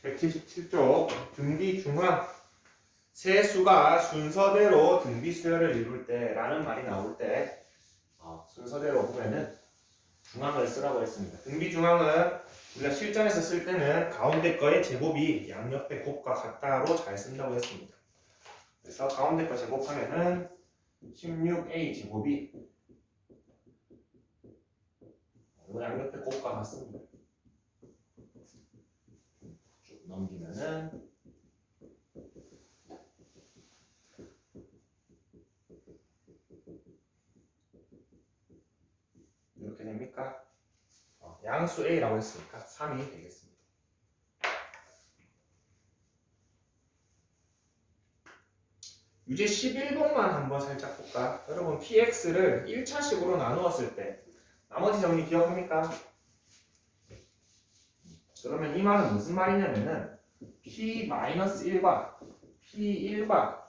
177쪽 등비 중앙 세 수가 순서대로 등비 수열을 이룰 때라는 말이 나올 때 순서대로 보면은 중앙을 쓰라고 했습니다. 등비 중앙은 우리가 실전에서 쓸 때는 가운데 거의 제곱이 양옆의 곱과 같다로 잘 쓴다고 했습니다. 그래서 가운데 거 제곱하면은 16a 제곱이 양옆의 곱과 같습니다. 쭉 넘기면은 이렇게 됩니까? 양수 a라고 했으니까 3이 되겠습니다. 유제 11번만 한번 살짝 볼까? 여러분 px를 1차식으로 나누었을 때 나머지 정리 기억합니까? 그러면 이 말은 무슨 말이냐면은 p-1과 p1과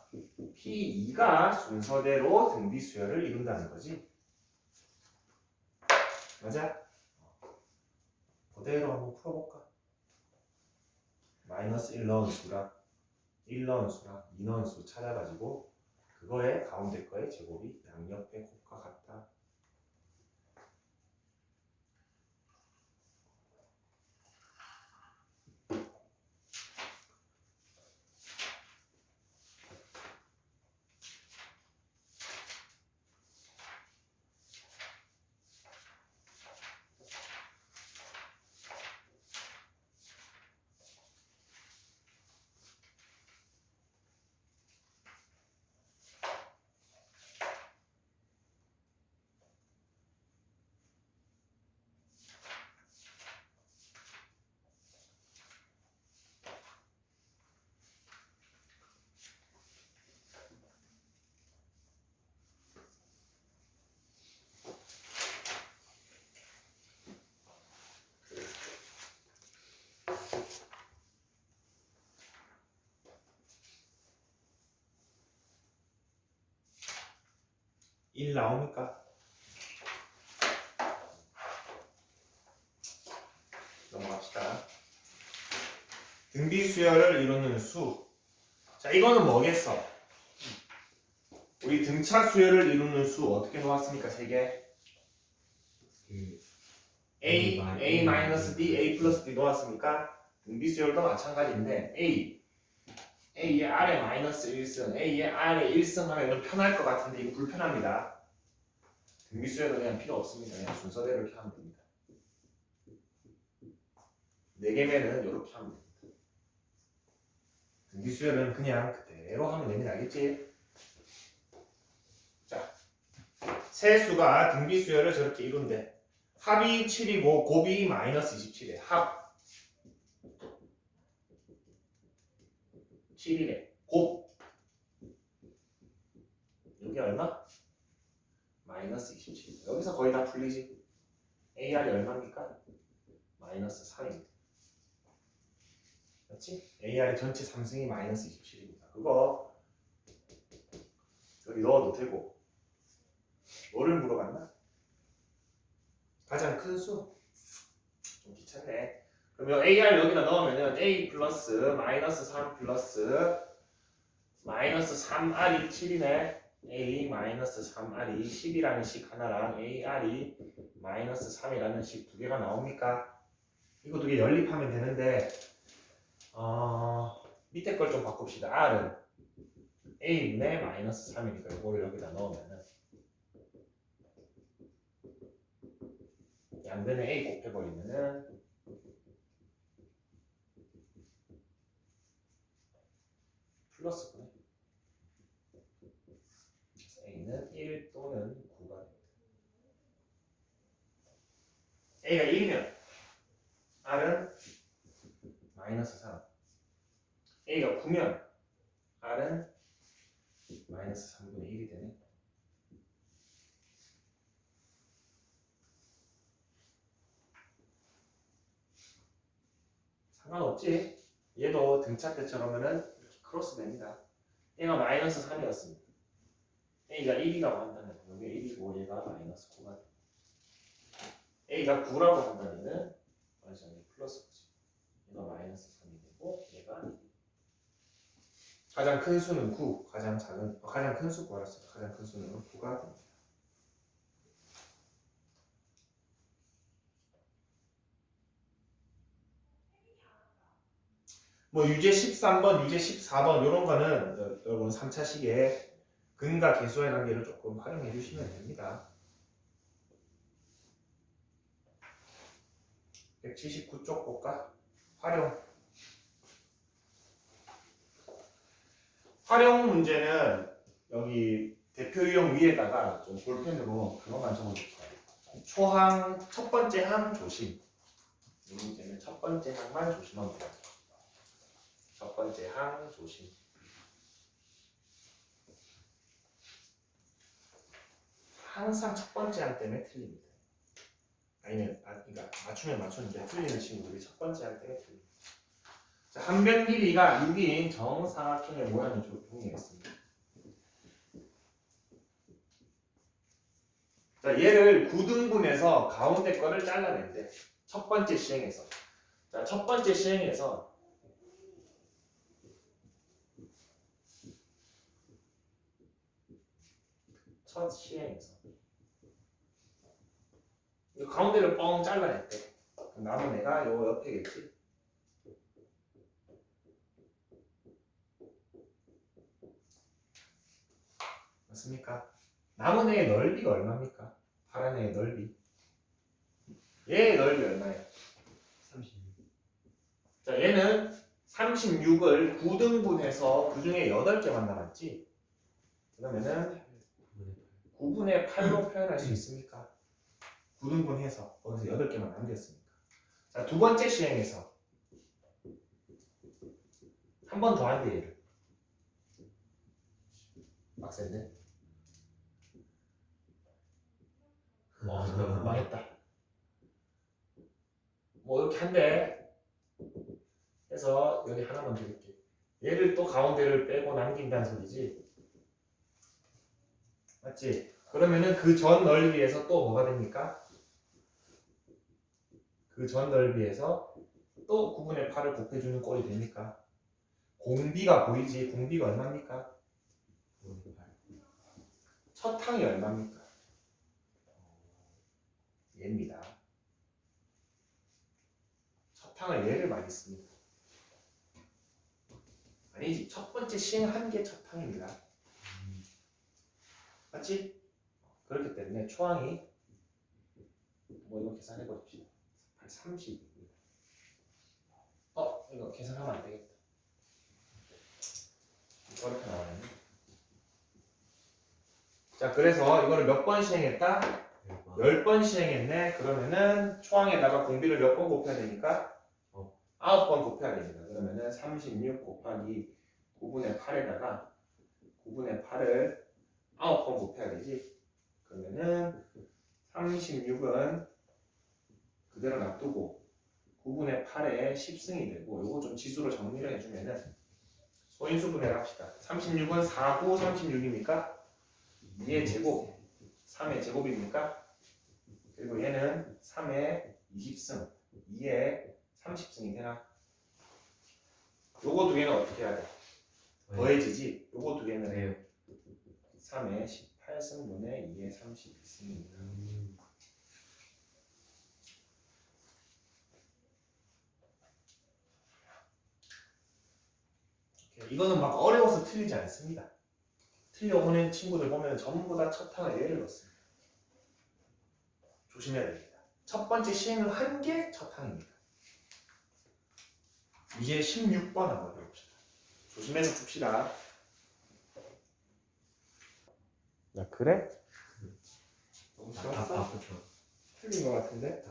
p2가 순서대로 등비 수열을 이룬다는 거지. 맞아? 그대로 한번 풀어볼까? 마이너스 1 넣은 수랑 1 넣은 수랑 2 넣은 수 찾아가지고 그거에 가운데 거의 제곱이 양옆의 곱과 같다. 일 나옵니까? 넘어갑시다. 등비 수열을 이루는 수. 자, 이거는 뭐겠어? 우리 등차 수열을 이루는 수 어떻게 놓았습니까? 세 개. a, a-b, a 플러스 b 놓았습니까? 등비 수열도 마찬가지인데 a의 아래 마이너스 1승, a의 아래 1승 하면 편할 것 같은데 이거 불편합니다. 등비 수열은 그냥 필요 없습니다. 그냥 순서대로 이렇게 하면 됩니다. 4개면은 이렇게 하면 됩니다. 등비 수열은 그냥 그대로 하면 됩니다. 알겠지? 자, 세 수가 등비 수열을 저렇게 이룬대. 합이 7이고 곱이 마이너스 27이래. 합 7이래. 곱 여기 얼마? 마이너스 27. 여기서 거의 다 풀리지. AR이 얼마입니까? 마이너스 3입니다. 그렇지? AR의 전체 3승이 마이너스 27입니다. 그거 여기 넣어도 되고. 뭐를 물어봤나? 가장 큰 수? 좀 귀찮네. 그러면 AR 여기다 넣으면은 A 플러스 마이너스 3 플러스 마이너스 3R이 7이네. A 마이너스 3R이 10이라는 식 하나랑 AR이 마이너스 3이라는 식 두 개가 나옵니까? 이거 두 개 연립하면 되는데 밑에 걸 좀 바꿉시다. R은 A분의 마이너스 3이니까 이거를 여기다 넣으면은 양변에 A 곱해버리면은 플러스구나. A는 1 또는 9가 됩니다. A가 1이면 R은 마이너스 3. A가 9면 R은 마이너스 3분의 1이 되네. 상관없지. 얘도 등차 때처럼은 이렇게 크로스 됩니다. 얘가 마이너스 3이었습니다. A가 1이라고 한다면 여기 1이고 얘가 마이너스 9가 됩니다. A가 9라고 한다면은 완전히 플러스지. 얘가 마이너스 3이 되고 가장 큰 수는 9, 가장 큰 수 구하랬어요. 가장 큰 수는 9가 됩니다. 뭐 유제 13번, 유제 14번 이런 거는 여러분 3차식에 근과 계수의 관계를 조금 활용해 주시면 됩니다. 179쪽 볼까? 활용 문제는 여기 대표 유형 위에다가 좀 볼펜으로 그것만 적어줍시다. 초항 첫 번째 항 조심. 이 문제는 첫 번째 항만 조심하면 돼요. 첫 번째 항 조심. 항상 첫 번째 항 때문에 틀립니다. 그러니까 맞추면 맞추는데 틀리는 친구들이 첫 번째 항 때문에 틀립니다. 자, 한 변 길이가 6인 정사각형의 모양을 동의했습니다. 자, 얘를 9등분해서 가운데 거를 잘라낸대. 첫 번째 시행에서. 자, 첫 번째 시행에서 첫 시행에서 이 가운데를 뻥 잘라냈대. 그럼 남은 애가 요 옆에겠지. 맞습니까? 남은 애의 넓이가 얼마입니까? 파란 애의 넓이. 얘의 넓이 얼마예요? 36. 자, 얘는 36을 9등분해서 그 중에 8개만 남았지? 그러면은 9분의 8로 표현할 수 있습니까? 9등분해서 거기서 8개만 남겼으니까. 자, 두 번째 시행에서 한 번 더 한대 얘를. 빡센데? 망했다. 뭐 이렇게 한대 해서 여기 하나만 드릴게. 얘를 또 가운데를 빼고 남긴다는 소리지. 맞지? 그러면은 그 전 넓이에서 또 뭐가 됩니까? 그 전 넓이에서 또 9분의 8을 곱해주는 꼴이 됩니까? 공비가 보이지? 공비가 얼마입니까? 첫 항이 얼마입니까? 얘입니다. 첫 항을 얘를 많이 씁니다. 아니지, 첫 번째 시행한 게 첫 항입니다. 맞지? 그렇기 때문에 초항이 뭐 이거 계산해 봅시다. 30입니다. 이거 계산하면 안 되겠다. 이렇게 나와요. 자, 그래서 이거를 몇 번 시행했다? 10번 시행했네. 그러면은 초항에다가 공비를 몇 번 곱해야 되니까? 9번 곱해야 됩니다. 그러면은 36 곱하기 9분의 8에다가 9분의 8을 9번 곱해야 되지. 그러면은 36은 그대로 놔두고 9분의 8에 10승이 되고, 요거 좀 지수로 정리를 해주면은 소인수 분해를 합시다. 36은 4, 9, 36입니까? 2의 제곱, 3의 제곱입니까? 그리고 얘는 3의 20승, 2의 30승이 되나? 요거 두 개는 어떻게 해야 돼? 더해지지? 요거 두 개는 3의 18승분의 2의 32승입니다. 이거는 막 어려워서 틀리지 않습니다. 틀려오는 친구들 보면 전부 다 첫 항을 예를 넣습니다. 조심해야 됩니다. 첫 번째 시행을 한 게 첫 항입니다. 이제 16번 한번 해봅시다. 조심해서 풉시다. 야, 그래? 너무 쉬웠어? 틀린 것 같은데?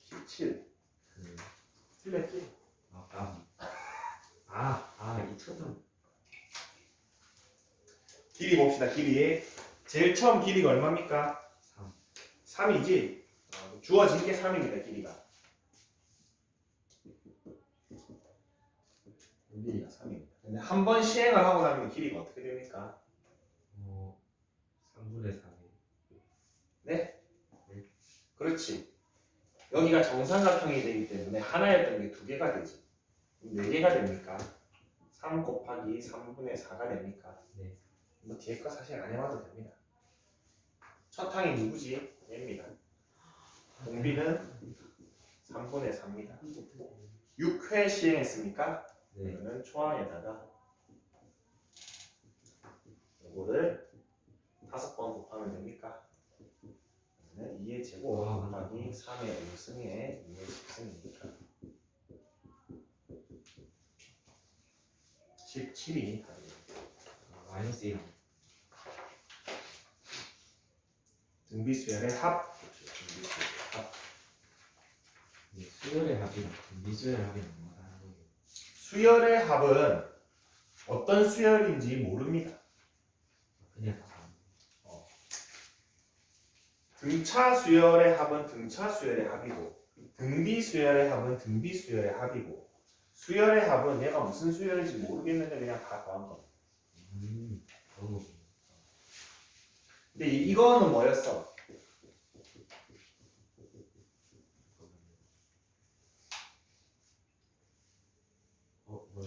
17 틀렸지? 이 초등. 길이 봅시다. 길이 제일 처음 길이가 얼마입니까? 3이지? 주어진 게 3입니다. 길이가 길이가 3입니다. 근데 한 번 시행을 하고 나면 길이가 어떻게 됩니까? 3분의 3. 네? 그렇지. 여기가 정삼각형이 되기 때문에 하나였던 게 두 개가 되지. 4개가 됩니까? 3 곱하기 3분의 4가 됩니까? 네. 뭐 뒤에 거 사실 안 해봐도 됩니다. 첫 항이 누구지? 얘입니다. 공비는 3분의 4입니다. 6회 시행했습니까? 네. 그러면 초항에다가 이거를 5번 곱하면 됩니까? 그러면 2의 제곱 곱하기 3의 5승에 2의 10승이니까 17이 답입니다. 마이너스 1. 등비수열의 합. 등비수열의 합. 네, 수열의 합이 미수열의 합이 뭐다? 수열의 합은 어떤 수열인지 모릅니다. 그냥 등차 수열의 합은 등차 수열의 합이고 등비 수열의 합은 등비 수열의 합이고 수열의 합은 얘가 무슨 수열인지 모르겠는데 그냥 다 더한 겁니다. 너무 근데 이거는 뭐였어?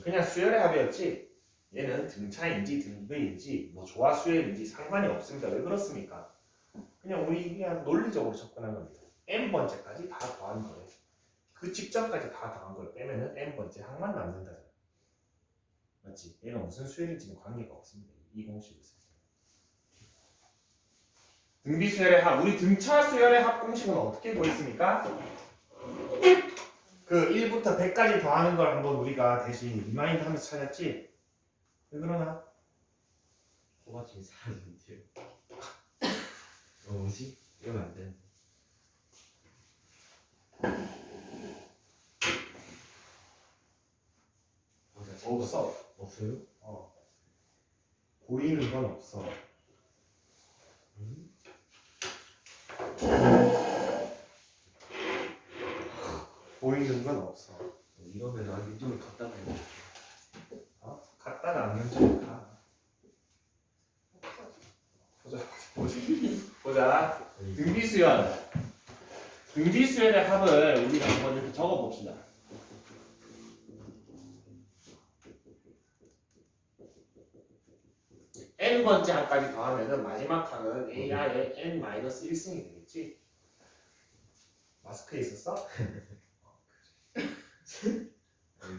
그냥 수열의 합이었지. 얘는 등차인지 등비인지 뭐 조화 수열인지 상관이 없습니다. 왜 그렇습니까? 그냥 우리 그냥 논리적으로 접근한 겁니다. n번째까지 다 더한 거예요. 그 직전까지 다 더한 걸 빼면은 n번째 항만 남는다잖아. 맞지? 얘가 무슨 수열인지는 관계가 없습니다. 이 공식이 있어요. 등비 수열의 합, 우리 등차 수열의 합 공식은 어떻게 보였습니까? 그 1부터 100까지 더하는 걸 한번 우리가 대신 리마인드 하면서 찾았지? 왜 그러나? 호가침이 사라졌는데요. 뭐지? 이러면 안 되는데. 없어. 없어요? 보이는 건 없어. 보이는 건 없어. 이러면 안 윤정을 갖다 놔요. 갔다가 안 연결가. 보자. 등비수열. 등비수열의 합을 우리가 한번 이렇게 적어봅시다. n번째 항까지 더하면은 마지막 항은 AR의 n-1승이 되겠지? 마스크에 있었어?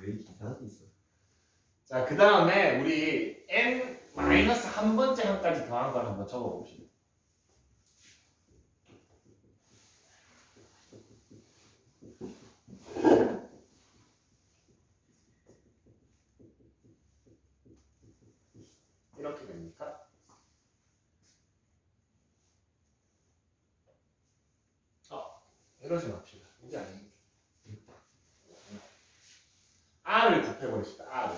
왜 이상하게 있어? 자, 그 다음에 우리 n-1번째 항까지 더한 걸 한번 적어봅시다. 이렇게 됩니까? 이러지 맙시다. 이게 아닙니다. R을 곱해버립시다. R을.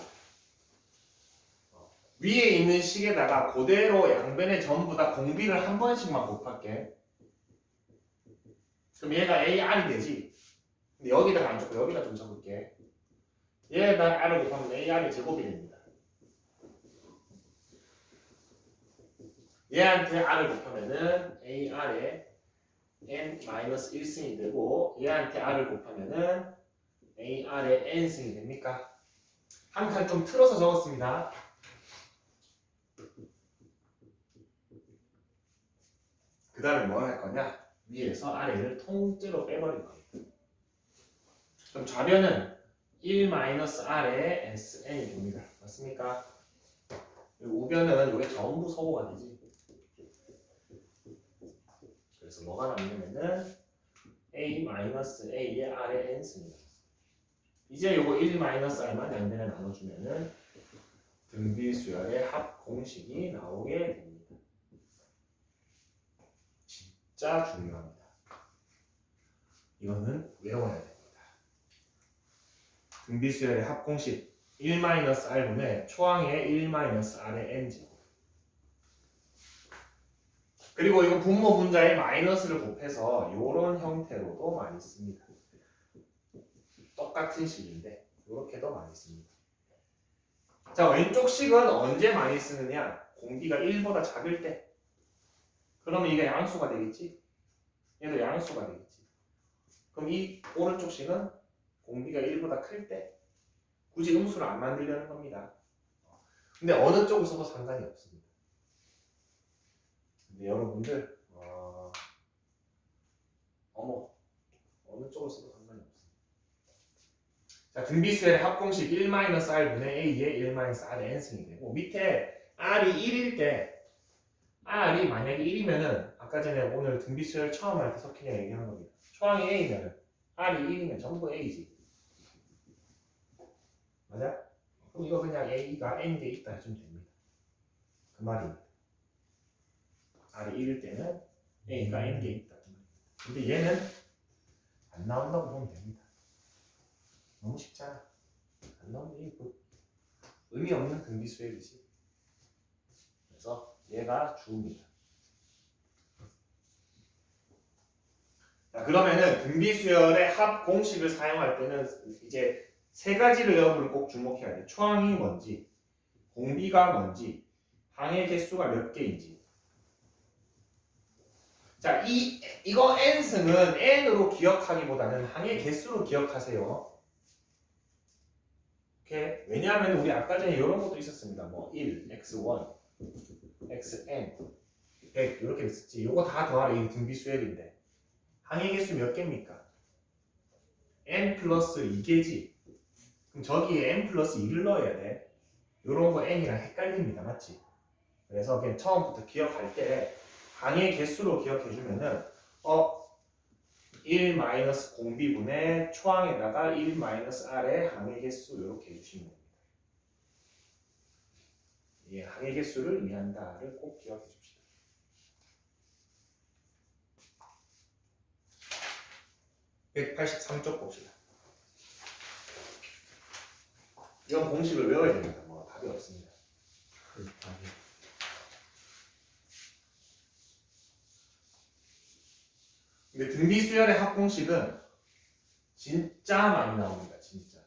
위에 있는 식에다가 그대로 양변에 전부 다 공비를 한 번씩만 곱할게. 그럼 얘가 AR이 되지. 근데 여기다가 안 적고 여기다 좀 적을게. 얘에다 R을 곱하면 AR이 제곱이 됩니다. 얘한테 R을 곱하면은 AR에 n-1승이 되고 얘한테 R을 곱하면은 AR에 n승이 됩니까? 한 칸 좀 틀어서 적었습니다. 그 다음에 뭐 할 거냐? 위에서 아래를 통째로 빼버릴 겁니다. 그럼 좌변은 1-R의 SN이 됩니다. 맞습니까? 그리고 우변은 이게 전부 소호가 되지. 그래서 뭐가 남냐면은 A-A의 R의 N승이 나왔어. 이제 요거 1-R만 양변에 나눠주면은 등비수열의 합 공식이 나오게 됩니다. 진짜 중요합니다. 이거는 외워야 됩니다. 등비수열의 합 공식 1-R분의 초항의 1-R의 N제곱. 그리고 이거 분모 분자에 마이너스를 곱해서 이런 형태로도 많이 씁니다. 똑같은 식인데 이렇게도 많이 씁니다. 자, 왼쪽 식은 언제 많이 쓰느냐? 공비가 1보다 작을 때. 그러면 이게 양수가 되겠지? 얘도 양수가 되겠지. 그럼 이 오른쪽 식은 공비가 1보다 클 때. 굳이 음수를 안 만들려는 겁니다. 근데 어느 쪽을 써도 상관이 없습니다. 근데 여러분들 어느 쪽을 써도 상관이 없습니다. 자, 등비수열의 합공식 1-r분의 a의 1-r의 n승이 되고 밑에 r이 1일 때 r이 만약에 1이면은 아까 전에 오늘 등비수열 처음 할 때 석희가 얘기한 겁니다. 초항이 a면은 r이 1이면 전부 a지. 맞아? 그럼 이거 그냥 a가 n개 있다 해주면 됩니다. 그 말입니다. r이 1일 때는 a가 n개 있다. 근데 얘는 안 나온다고 보면 됩니다. 너무 쉽잖아. 안 나오면 이거 의미 없는 등비수열이지. 그래서 얘가 주입니다. 자, 그러면은 등비수열의 합 공식을 사용할 때는 이제 세 가지를 여러분은 꼭 주목해야 돼. 초항이 뭔지, 공비가 뭔지, 항의 개수가 몇 개인지. 자, 이거 n승은 n으로 기억하기보다는 항의 개수로 기억하세요. 오케이? 왜냐하면 우리 아까 전에 이런 것도 있었습니다. 뭐 1, x1, xn, 100 이렇게 됐었지. 이거 다 더하라 이 등비수열인데 항의 개수 몇 개입니까? n 플러스 2개지. 그럼 저기에 n 플러스 2를 넣어야 돼. 이런 거 n이랑 헷갈립니다. 맞지? 그래서 그냥 처음부터 기억할 때 항의 개수로 기억해주면은 1 마이너스 공비분의 초항에다가 1 마이너스 r의 항의 개수 이렇게 해주시면 됩니다. 예, 항의 개수를 의미한다를 꼭 기억해 줍시다. (183쪽) 봅시다. 이런 공식을 외워야 됩니다. 뭐 답이 없습니다. 근데 등비수열의 합공식은 진짜 많이 나옵니다. 진짜.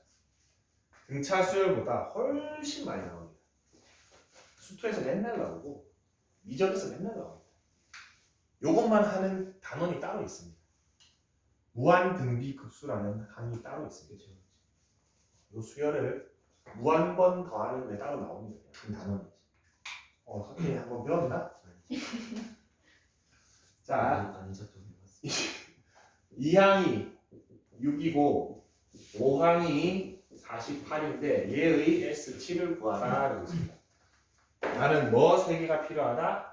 등차 수열보다 훨씬 많이 나옵니다. 수투에서 맨날 나오고 미적에서 맨날 나옵니다. 요것만 하는 단원이 따로 있습니다. 무한등비급수라는 항이 따로 있습니다. 요 수열을 무한번 더하는 게 따로 나옵니다. 그 단원이. 선생님이 한번 배웠나? 자, 아니죠, 좀 해봤어요. 2항이 6이고 5항이 48인데 얘의 S7을 구하라 라고 있습니다. 나는 뭐 3개가 필요하다?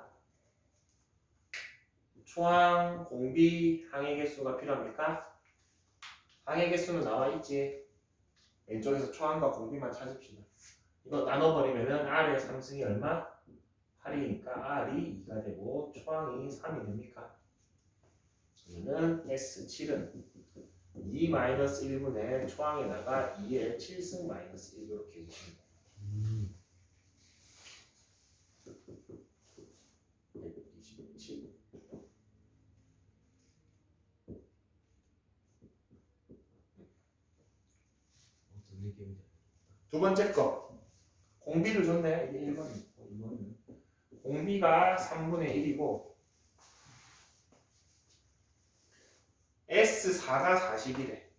초항, 공비, 항의 개수가 필요합니까? 항의 개수는 나와 있지. 왼쪽에서 초항과 공비만 찾읍시다. 이거 나눠버리면은 R의 3승이 얼마? 8이니까 R이 2가 되고 초항이 3이 됩니까? 그러면 S7은 2-1분의 초항에다가 2의 7승 마이너스 1 이렇게 해주시면 됩니다. 127. 어떤 느낌인지. 두 번째 거 공비를 줬네. 이게 1번은 공비가 3분의 1이고 S4가 40이래.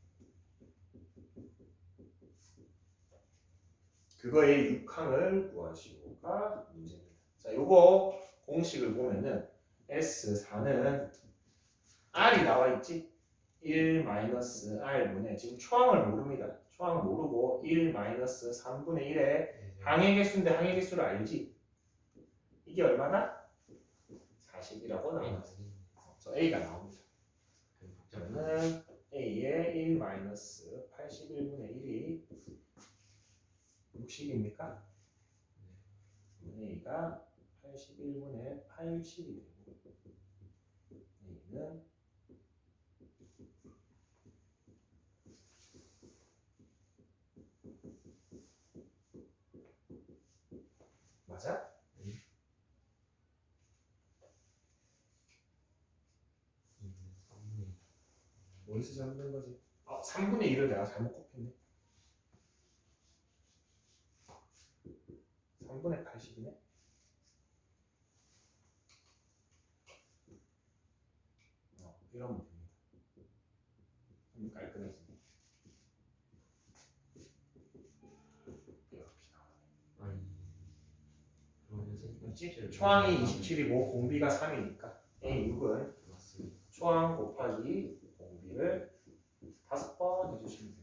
그거의 6항을 구하시고가 문제입니다. 자, 요거 공식을 보면은 S4는 R이 나와 있지? 1-R분의 지금 초항을 모릅니다. 초항을 모르고 1-3분의 1의 항의 개수인데 항의 개수를 알지? 이게 얼마나? 40이라고 나옵니다. 그래서 A가 나옵니다. 그러면 A의 1-81분의 1이 60입니까? A가 81분의 80이 되고 A는 맞아? 어디서 잘못된 거지? 3분의 1을 내가 잘못 곱했네. 3분의 80이네. 이러면 됩니다. 좀 깔끔해지네. 이렇게 나오네. 맞지? 초항이 27이고 공비가 3이니까 A6은 맞습니다. 초항 곱하기 공비를 5번 해주시면 돼요.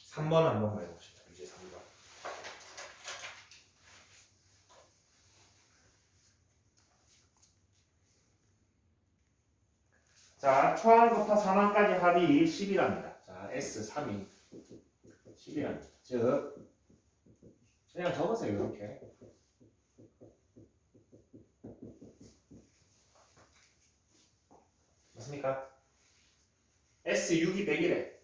삼 번 한번 해봅시다. 이제 3번. 자, 초항부터 상항까지 합이 10이랍니다. 자, S3이 10이랍니다. 즉, 그냥 적으세요. 이렇게. 맞습니까? S6이 100이래.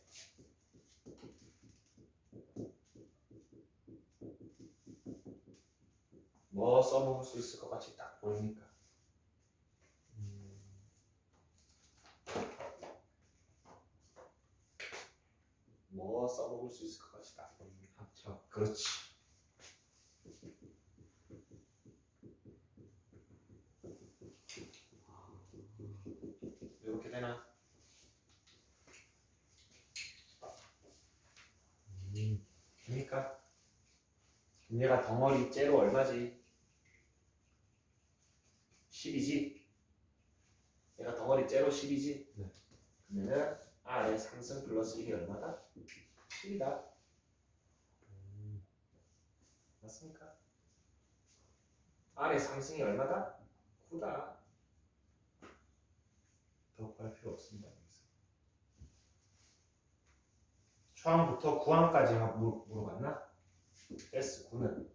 뭐 써먹을 수 있을 것 같이 딱 보입니까? 뭐 써먹을 수 있을 것 같이 딱 보입니까? 합쳐. 그렇지. 이렇게 되나? 됩니까? 얘가 덩어리 째로 얼마지? 10이지? 얘가 덩어리 째로 10이지? 네. 그러면은 R의 상승 플러스 1이 얼마다? 10이다. 맞습니까? R의 상승이 얼마다? 9다. 더 구할 필요 없습니다. 초항부터 구항까지 물어봤나? S9는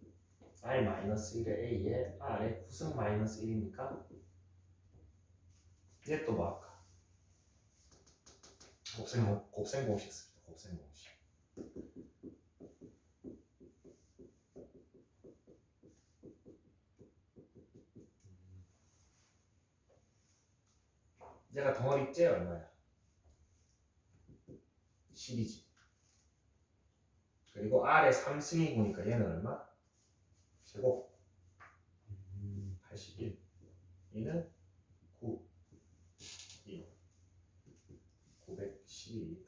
R-1의 A에 R의 9승 마이너스 1이니까 얘 또 뭐 할까? 곱셈공식 씁니다. 곱셈공식. 얘가 덩어리 째 얼마야? 10이지. 그리고 R의 3승이 보니까 얘는 얼마? 제곱 81. 얘는 9. 2. 912.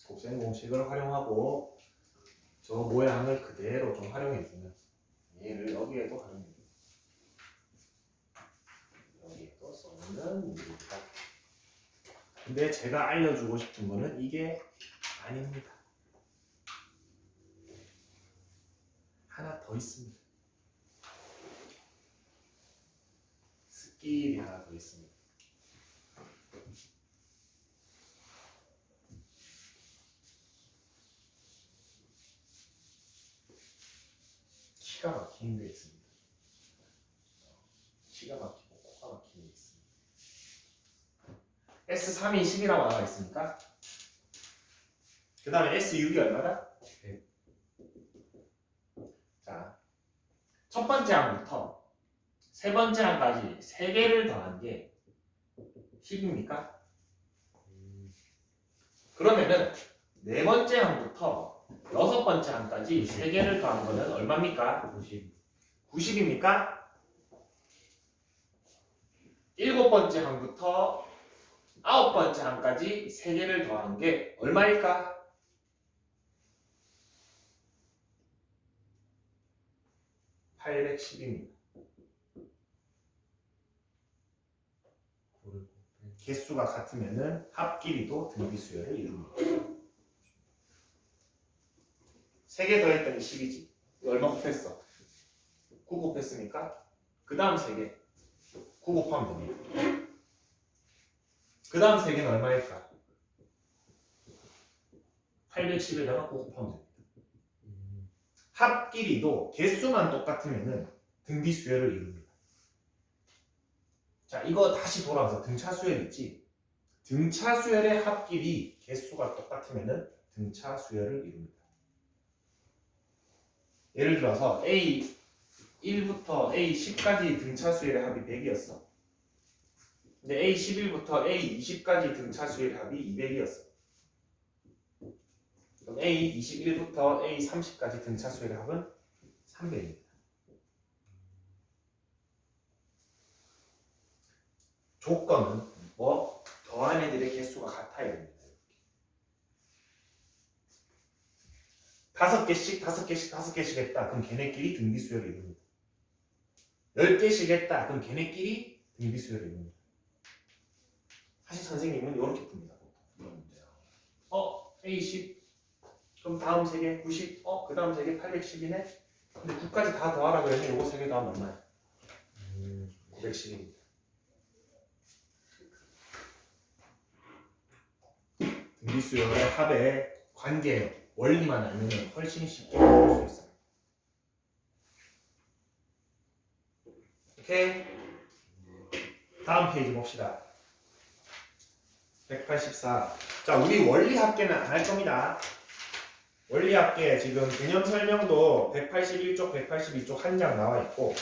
곱셈 공식을 활용하고 저 모양을 그대로 좀 활용해주면 얘를 여기에도 활용해줍니다. 여기에도 써놓는 문제입니다. 근데 제가 알려주고 싶은 거는 이게 아닙니다. 하나 더 있습니다. 스킬이 하나 더 있습니다. 기가 막히는 게 있습니다. 기가 막히고 코가 막히는 게 있습니다. S3이 10이라고 나와 있습니까? 그 다음에 S6이 얼마다? 100. 자, 첫 번째 항부터 세 번째 항까지 3개를 더한 게 10입니까? 그러면은 네 번째 항부터 여섯 번째 항까지 3개를 더한 거는 얼마입니까? 90. 90입니까? 일곱 번째 항부터 아홉 번째 항까지 3개를 더한 게 얼마일까? 810입니다. 개수가 같으면은 합끼리도 등비수열을 이룹니다. 3개 더했더니 10이지. 얼마 곱했어? 9 곱했으니까 그 다음 3개 9 곱하면 됩니다. 그 다음 3개는 얼마일까? 810에다가 9 곱하면 됩니다. 합끼리도 개수만 똑같으면은 등비수열을 이룹니다. 자, 이거 다시 돌아와서 등차수열 있지? 등차수열의 합끼리 개수가 똑같으면은 등차수열을 이룹니다. 예를 들어서 A1부터 A10까지 등차수열의 합이 100이었어. 근데 A11부터 A20까지 등차수열의 합이 200이었어. 그럼 A 21부터 A 30까지 등차 수열의 합은 300입니다. 조건은 뭐 더한 애들의 개수가 같아야 됩니다. 5개씩 했다. 그럼 걔네끼리 등비 수열을 이룹니다. 10개씩 했다. 그럼 걔네끼리 등비 수열을 이룹니다. 사실 선생님은 이렇게 풉니다. 그런데요. A 10. 그럼 다음 3개 90. 그 다음 3개 810이네. 근데 9까지 다 더하라 그러면 요거 3개 더하면 얼마야? 910입니다. 등비 수열의 합의 관계 원리만 알면 훨씬 쉽게 볼 수 있어요. 오케이. 다음 페이지 봅시다. 184. 자, 우리 원리 합계는 안 할 겁니다. 원리 합계 지금 개념 설명도 181쪽, 182쪽 한 장 나와 있고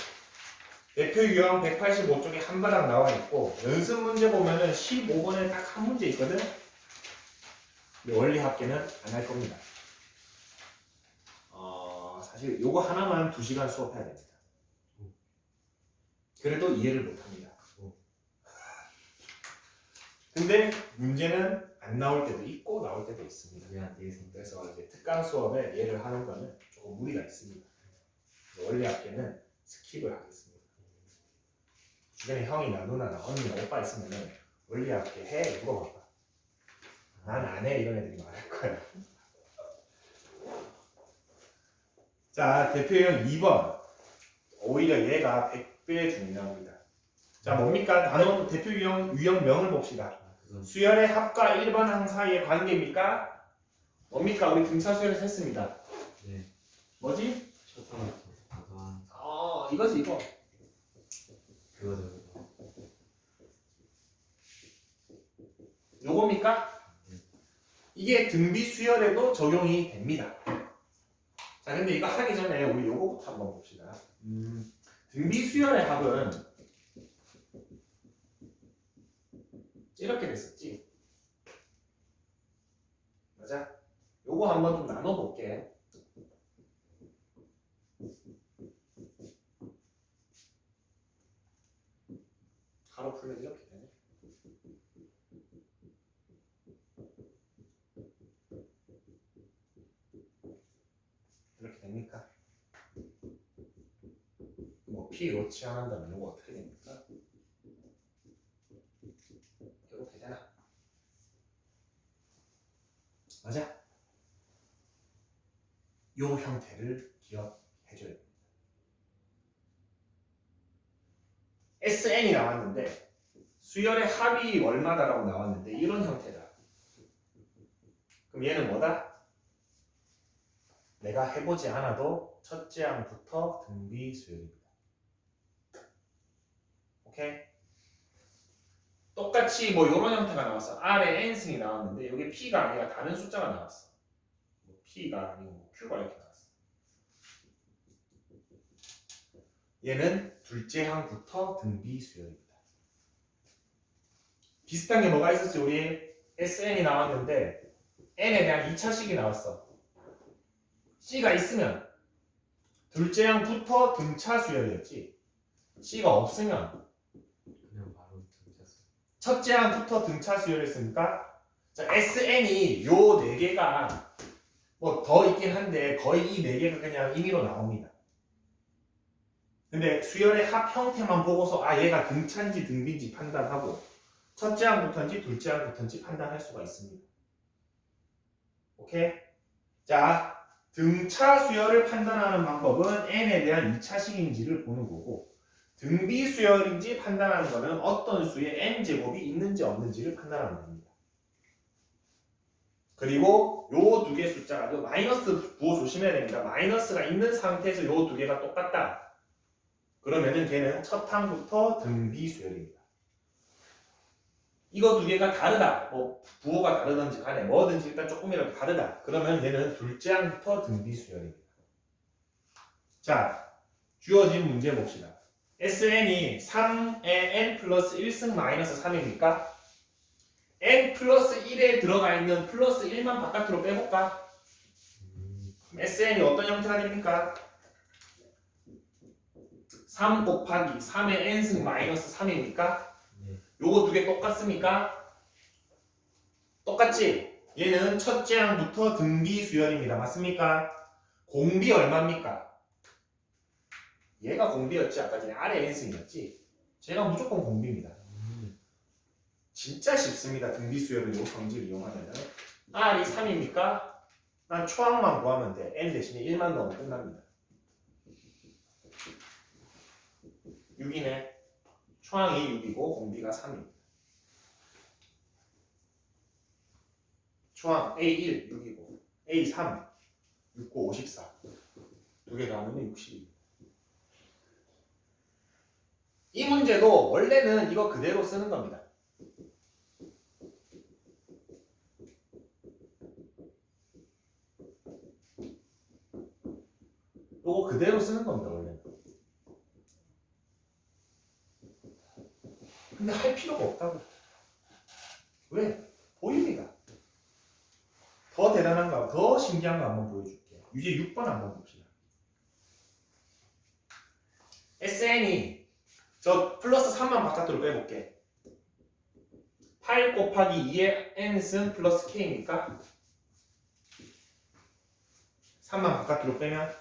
대표 유형 185쪽에 한 바닥 나와 있고 연습 문제 보면은 15번에 딱 한 문제 있거든. 원리 합계는 안 할 겁니다. 사실 요거 하나만 2시간 수업해야 됩니다. 그래도 이해를 못합니다. 근데 문제는 안 나올 때도 있고 나올 때도 있습니다. 왜 안 되겠습니까? 그래서 이제 특강 수업에 얘를 하는 거는 조금 무리가 있습니다. 원리 합계는 스킵을 하겠습니다. 주변에 형이나 누나나 언니나 오빠 있으면은 원리 합계 해? 물어봐봐. 난 안 해. 이런 애들이 많을 거야. 자, 대표형 2번. 오히려 얘가 100배 중요합니다. 자, 뭡니까? 단원 대표 유형명을 봅시다. 그건 수열의 합과 일반항 사이의 관계입니까? 뭡니까? 우리 등차 수열을 했습니다. 네. 뭐지? 첫판부터 다한 이거지 이거. 그거죠. 요겁니까? 이게 등비 수열에도 적용이 됩니다. 자, 근데 이거 하기 전에 우리 요거부터 한번 봅시다. 등비 수열의 합은 이렇게 됐었지. 맞아? 요거 한번 좀 나눠볼게. 가로 풀면 이렇게 되네. 이렇게 됩니까? 뭐 P 로치 안 한다면 요거 어떻게 됩니까? 이렇게 되나? 맞아? 요 형태를 기억해줘야 됩니다. SN이 나왔는데 수열의 합이 얼마다라고 나왔는데 이런 형태다. 그럼 얘는 뭐다? 내가 해보지 않아도 첫째 항부터 등비 수열입니다. 오케이? 똑같이 뭐 이런 형태가 나왔어. R에 N승이 나왔는데 여기 P가 아니라 다른 숫자가 나왔어. 뭐 P가 아니고 뭐 Q가 이렇게 나왔어. 얘는 둘째 항부터 등비 수열입니다. 비슷한 게 뭐가 있었지? 우리 SN이 나왔는데 N에 대한 2차식이 나왔어. C가 있으면 둘째 항부터 등차 수열이었지. C가 없으면 그냥 바로 등쳤어. 첫째 항부터 등차 수열했으니까 자, SN이 요 4개가 뭐 더 있긴 한데 거의 이 4개가 그냥 임의로 나옵니다. 근데 수열의 합 형태만 보고서 얘가 등차인지 등비인지 판단하고 첫째 항부터인지 둘째 항부터인지 판단할 수가 있습니다. 오케이? 자, 등차 수열을 판단하는 방법은 n에 대한 2차식인지를 보는 거고 등비 수열인지 판단하는 거는 어떤 수에 n제곱이 있는지 없는지를 판단하면 됩니다. 그리고 요 2개 숫자가 마이너스 부호 조심해야 됩니다. 마이너스가 있는 상태에서 요 2개가 똑같다. 그러면은 걔는 첫 항부터 등비 수열입니다. 이거 2개가 다르다. 뭐 부호가 다르든지 간에 뭐든지 일단 조금이라도 다르다. 그러면 얘는 둘째 항부터 등비 수열입니다. 자, 주어진 문제 봅시다. SN이 3에 n 플러스 1승 마이너스 3입니까? n 플러스 1에 들어가 있는 플러스 1만 바깥으로 빼볼까? SN이 어떤 형태가 됩니까? 3 곱하기 3의 n승 마이너스 3입니까? 네. 요거 두 개 똑같습니까? 똑같지? 얘는 첫째 항부터 등비 수열입니다. 맞습니까? 공비 얼마입니까? 얘가 공비였지. 아까 전에 아래 n승이었지. 제가 무조건 공비입니다. 진짜 쉽습니다. 등비 수열을 요 성질 이용하면 r이 3입니까? 난 초항만 구하면 돼. n 대신에 1만 넣으면 끝납니다. 6이네. 초항이 6이고 공비가 3입니다. 초항 A1 6이고 A3 6, 9, 54 두 개 더하면 62. 이 문제도 원래는 이거 그대로 쓰는 겁니다. 이거 그대로 쓰는 겁니다. 원래는. 근데 할 필요가 없다고. 왜? 보입니다. 더 대단한 거, 더 신기한 거 한번 보여줄게요. 유제 6번 한번 봅시다. SN이 저 플러스 3만 바깥으로 빼볼게. 8 곱하기 2의 n승 플러스 k입니까? 3만 바깥으로 빼면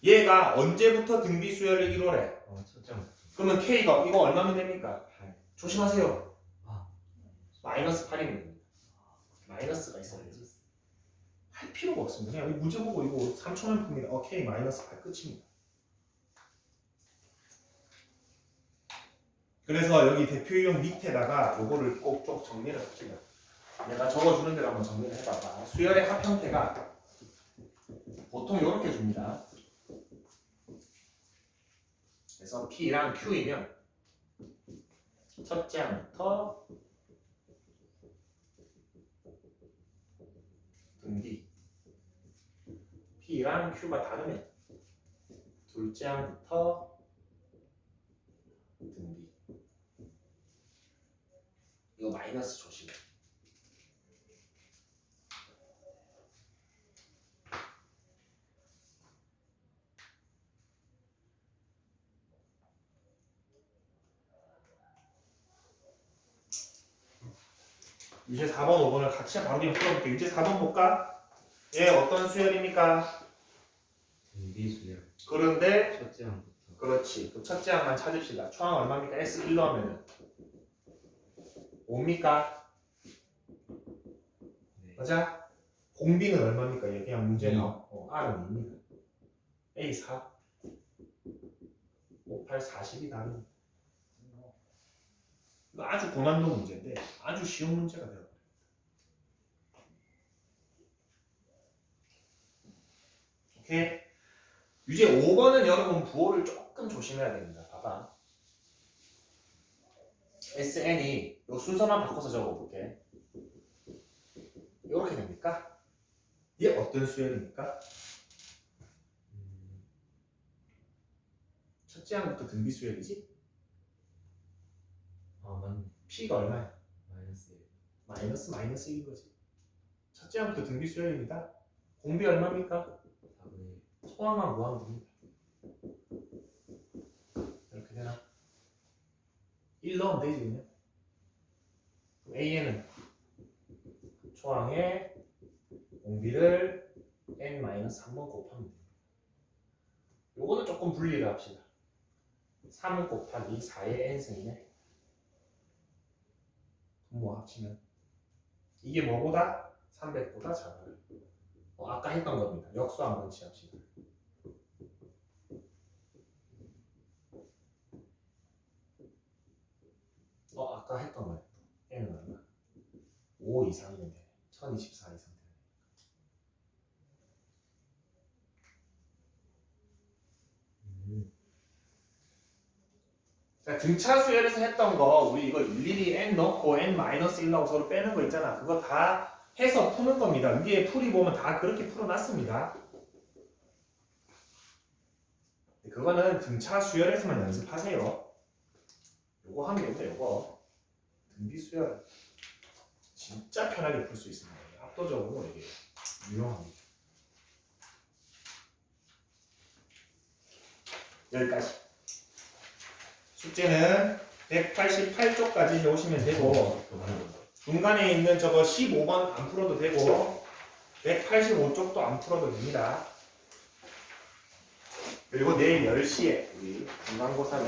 얘가 언제부터 등비 수열을 이루래? 첫째 항. 그러면 k가 이거 얼마면 됩니까? 8. 조심하세요. 아. 마이너스 8이면 됩니다. 마이너스가 있어야지. 할 필요가 없습니다. 그냥 이 문제 보고 이거 3초면 풉니다. k 마이너스 8 끝입니다. 그래서 여기 대표이용 밑에다가 요거를 꼭 좀 정리를 합시다. 내가 적어주는 대로 한번 정리를 해봐봐. 수열의 합 형태가 보통 이렇게 줍니다. 그래서 P랑 Q이면 첫째 항부터 등비 P랑 Q가 다르면 둘째 항부터 등비 이거 마이너스 조심해. 이제 4번, 5번을 같이 바로 그냥 풀어볼게요. 이제 4번 볼까? 얘 어떤 수열입니까? 등비 수열. 그런데 첫째 항부터. 그렇지. 그 첫째 항만 찾읍시다. 초항 얼마입니까? S1로 하면은 5입니까? 네. 맞아? 공비는 얼마입니까? 얘 그냥 문제 나와. R은 2입니다. A4 58, 40이 다릅니다. 이거 아주 고난도 문제인데 아주 쉬운 문제가 돼요. 오케이? 유제 5번은 여러분 부호를 조금 조심해야 됩니다. 봐봐. SN이 요 순서만 바꿔서 적어볼게. 이렇게 됩니까? 얘 어떤 수열입니까? 첫째 항부터 등비 수열이지? 맞네. P가 얼마야? 마이너스 1. 마이너스 1인 거지. 첫째 항부터 등비 수열입니다. 공비 얼마입니까? 4분의 1. 소항만 구하면 됩니다. 이렇게 되나? 1 넣으면 되지 그냥. 그럼 AN은 초항에 공비를 n-3번 곱하면 됩니다. 요거는 조금 분리를 합시다. 3 곱하기 4의 n승이네. 뭐 합치면 이게 뭐보다? 300보다 작아요. 아까 했던 겁니다. 역수 한번 취합시다. 아까 했던 거예요. n은 얼마? 5 이상이면 돼. 1024 이상 되네. 자, 등차 수열에서 했던 거 우리 이거 일일이 n 넣고 n-1하고 서로 빼는 거 있잖아. 그거 다 해서 푸는 겁니다. 위에 풀이 보면 다 그렇게 풀어놨습니다. 그거는 등차 수열에서만 연습하세요. 요거 하면 됩니다. 요거 등비 수열 진짜 편하게 풀 수 있습니다. 압도적으로 이게 유용합니다. 여기까지. 숙제는 188쪽까지 해오시면 되고 중간에 있는 저거 15번 안 풀어도 되고 185쪽도 안 풀어도 됩니다. 그리고 내일 10시에 우리 중간고사를